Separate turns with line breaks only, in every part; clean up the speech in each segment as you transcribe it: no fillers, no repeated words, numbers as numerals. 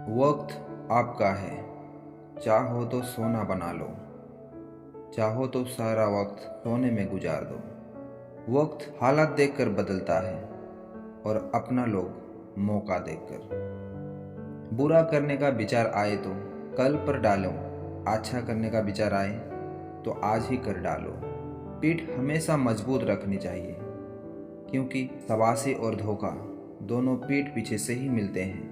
वक्त आपका है। चाहो तो सोना बना लो, चाहो तो सारा वक्त सोने में गुजार दो। वक्त हालात देखकर बदलता है और अपना लोग मौका देखकर। बुरा करने का विचार आए तो कल पर डालो, अच्छा करने का विचार आए तो आज ही कर डालो। पीठ हमेशा मजबूत रखनी चाहिए, क्योंकि शाबाशी और धोखा दोनों पीठ पीछे से ही मिलते हैं।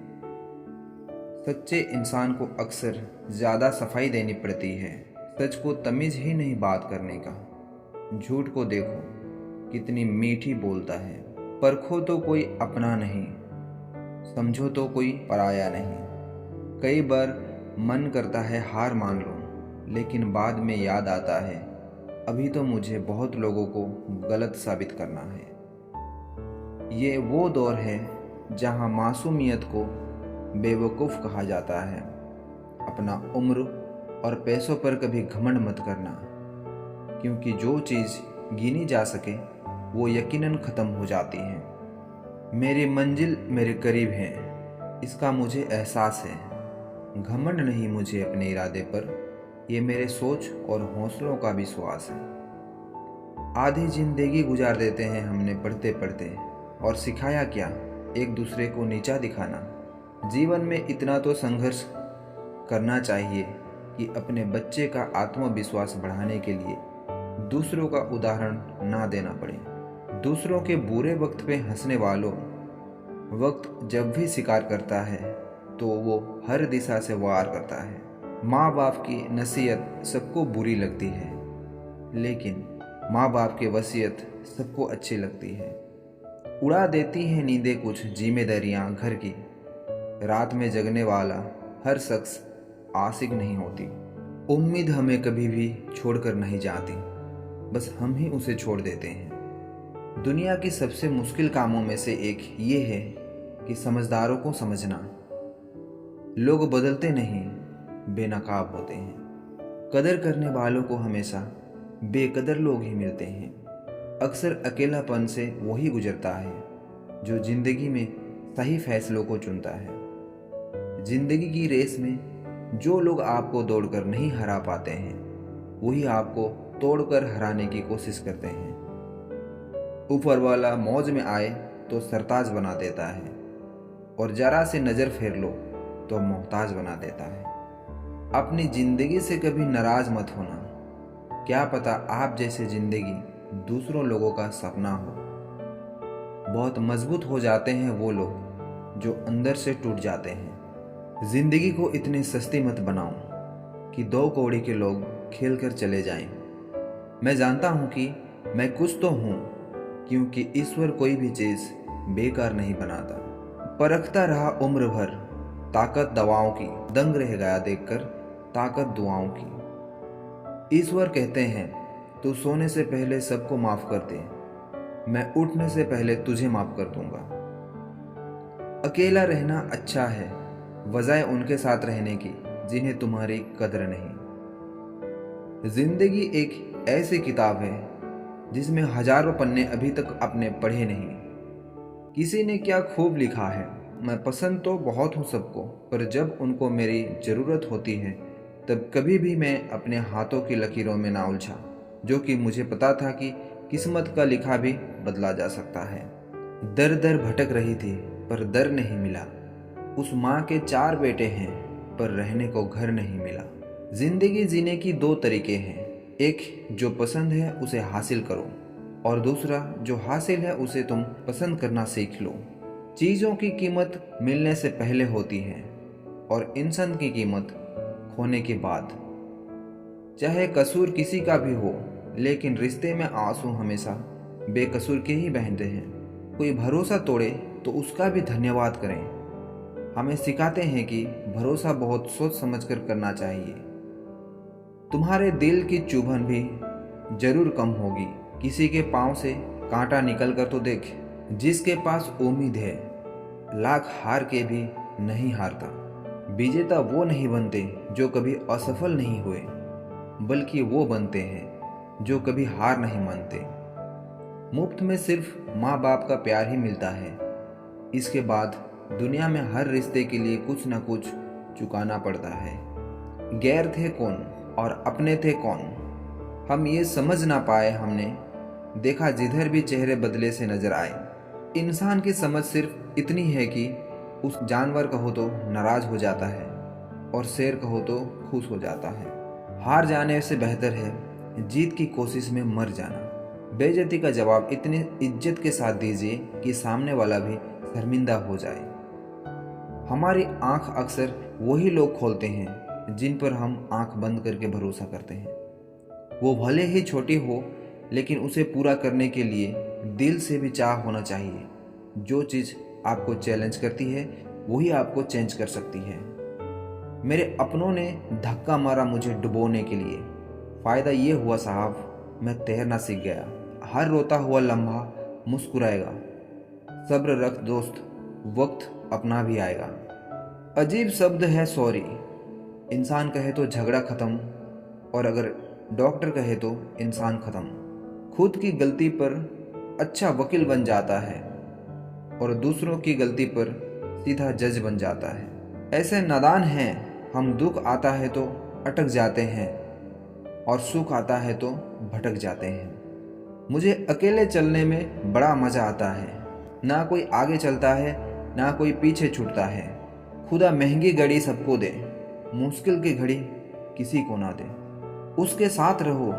सच्चे इंसान को अक्सर ज़्यादा सफाई देनी पड़ती है। सच को तमीज़ ही नहीं बात करने का। झूठ को देखो कितनी मीठी बोलता है। परखो तो कोई अपना नहीं, समझो तो कोई पराया नहीं। कई बार मन करता है हार मान लो, लेकिन बाद में याद आता है अभी तो मुझे बहुत लोगों को गलत साबित करना है। ये वो दौर है जहाँ मासूमियत को बेवकूफ़ कहा जाता है। अपना उम्र और पैसों पर कभी घमंड मत करना, क्योंकि जो चीज़ गिनी जा सके वो यकीनन ख़त्म हो जाती है। मेरी मंजिल मेरे करीब है, इसका मुझे एहसास है। घमंड नहीं मुझे अपने इरादे पर, ये मेरे सोच और हौसलों का विश्वास है। आधी जिंदगी गुजार देते हैं हमने पढ़ते पढ़ते, और सिखाया क्या, एक दूसरे को नीचा दिखाना। जीवन में इतना तो संघर्ष करना चाहिए कि अपने बच्चे का आत्मविश्वास बढ़ाने के लिए दूसरों का उदाहरण ना देना पड़े। दूसरों के बुरे वक्त पे हंसने वालों, वक्त जब भी शिकार करता है तो वो हर दिशा से वार करता है। माँ बाप की नसीहत सबको बुरी लगती है, लेकिन माँ बाप की वसीयत सबको अच्छी लगती है। उड़ा देती है नींदें कुछ जिम्मेदारियाँ घर की। रात में जगने वाला हर शख्स आशिक नहीं होती। उम्मीद हमें कभी भी छोड़कर नहीं जाती, बस हम ही उसे छोड़ देते हैं। दुनिया की सबसे मुश्किल कामों में से एक ये है कि समझदारों को समझना। लोग बदलते नहीं, बेनकाब होते हैं। कदर करने वालों को हमेशा बेकदर लोग ही मिलते हैं। अक्सर अकेलापन से वही गुजरता है जो जिंदगी में सही फैसलों को चुनता है। जिंदगी की रेस में जो लोग आपको दौड़कर नहीं हरा पाते हैं, वही आपको तोड़कर हराने की कोशिश करते हैं। ऊपर वाला मौज में आए तो सरताज बना देता है, और जरा से नज़र फेर लो तो मोहताज बना देता है। अपनी जिंदगी से कभी नाराज मत होना। क्या पता आप जैसे जिंदगी दूसरों लोगों का सपना हो। बहुत मजबूत हो जाते हैं वो लोग जो अंदर से टूट जाते हैं। जिंदगी को इतनी सस्ती मत बनाओ कि दो कौड़ी के लोग खेल कर चले जाएं। मैं जानता हूं कि मैं कुछ तो हूं, क्योंकि ईश्वर कोई भी चीज़ बेकार नहीं बनाता। परखता रहा उम्र भर ताकत दवाओं की, दंग रह गया देखकर ताकत दुआओं की। ईश्वर कहते हैं तू सोने से पहले सबको माफ़ कर दे, मैं उठने से पहले तुझे माफ़ कर दूंगा। अकेला रहना अच्छा है, वजह उनके साथ रहने की जिन्हें तुम्हारी कदर नहीं। जिंदगी एक ऐसी किताब है जिसमें हजारों पन्ने अभी तक आपने पढ़े नहीं। किसी ने क्या खूब लिखा है, मैं पसंद तो बहुत हूँ सबको, पर जब उनको मेरी ज़रूरत होती है तब कभी भी मैं अपने हाथों की लकीरों में ना उलझा, जो कि मुझे पता था कि किस्मत का लिखा भी बदला जा सकता है। दर दर भटक रही थी पर दर नहीं मिला। उस माँ के 4 बेटे हैं पर रहने को घर नहीं मिला। जिंदगी जीने की 2 तरीके हैं, एक जो पसंद है उसे हासिल करो, और दूसरा जो हासिल है उसे तुम पसंद करना सीख लो। चीज़ों की कीमत मिलने से पहले होती है, और इंसान की कीमत खोने के बाद। चाहे कसूर किसी का भी हो, लेकिन रिश्ते में आंसू हमेशा बेकसूर के ही बहते हैं। कोई भरोसा तोड़े तो उसका भी धन्यवाद करें। हमें सिखाते हैं कि भरोसा बहुत सोच समझकर करना चाहिए। तुम्हारे दिल की चुभन भी जरूर कम होगी। किसी के पांव से कांटा निकल कर तो देख। जिसके पास उम्मीद है लाख हार के भी नहीं हारता। विजेता वो नहीं बनते जो कभी असफल नहीं हुए, बल्कि वो बनते हैं जो कभी हार नहीं मानते। मुफ्त में सिर्फ माँ बाप का प्यार ही मिलता है। इसके बाद दुनिया में हर रिश्ते के लिए कुछ न कुछ चुकाना पड़ता है। गैर थे कौन और अपने थे कौन, हम ये समझ ना पाए। हमने देखा जिधर भी चेहरे बदले से नजर आए। इंसान की समझ सिर्फ इतनी है कि उस जानवर कहो तो नाराज हो जाता है और शेर कहो तो खुश हो जाता है। हार जाने से बेहतर है जीत की कोशिश में मर जाना। बेइज्जती का जवाब इतनी इज्जत के साथ दीजिए कि सामने वाला भी शर्मिंदा हो जाए। हमारी आंख अक्सर वही लोग खोलते हैं जिन पर हम आंख बंद करके भरोसा करते हैं। वो भले ही छोटी हो, लेकिन उसे पूरा करने के लिए दिल से भी चाह होना चाहिए। जो चीज़ आपको चैलेंज करती है वही आपको चेंज कर सकती है। मेरे अपनों ने धक्का मारा मुझे डुबोने के लिए। फ़ायदा ये हुआ साहब, मैं तैरना सीख गया। हर रोता हुआ लम्हा मुस्कुराएगा। सब्र रख दोस्त, वक्त अपना भी आएगा। अजीब शब्द है सॉरी। इंसान कहे तो झगड़ा ख़त्म, और अगर डॉक्टर कहे तो इंसान ख़त्म। खुद की गलती पर अच्छा वकील बन जाता है और दूसरों की गलती पर सीधा जज बन जाता है। ऐसे नादान हैं हम, दुख आता है तो अटक जाते हैं और सुख आता है तो भटक जाते हैं। मुझे अकेले चलने में बड़ा मज़ा आता है। ना कोई आगे चलता है ना कोई पीछे छूटता है। खुदा महंगी घड़ी सबको दे, मुश्किल की घड़ी किसी को ना दे। उसके साथ रहो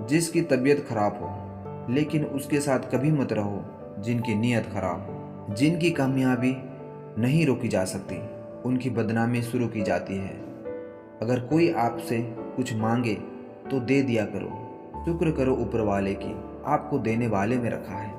जिसकी तबीयत खराब हो, लेकिन उसके साथ कभी मत रहो जिनकी नीयत खराब हो। जिनकी कामयाबी नहीं रोकी जा सकती, उनकी बदनामी शुरू की जाती है। अगर कोई आपसे कुछ मांगे तो दे दिया करो। शुक्र करो ऊपर वाले की, आपको देने वाले में रखा है।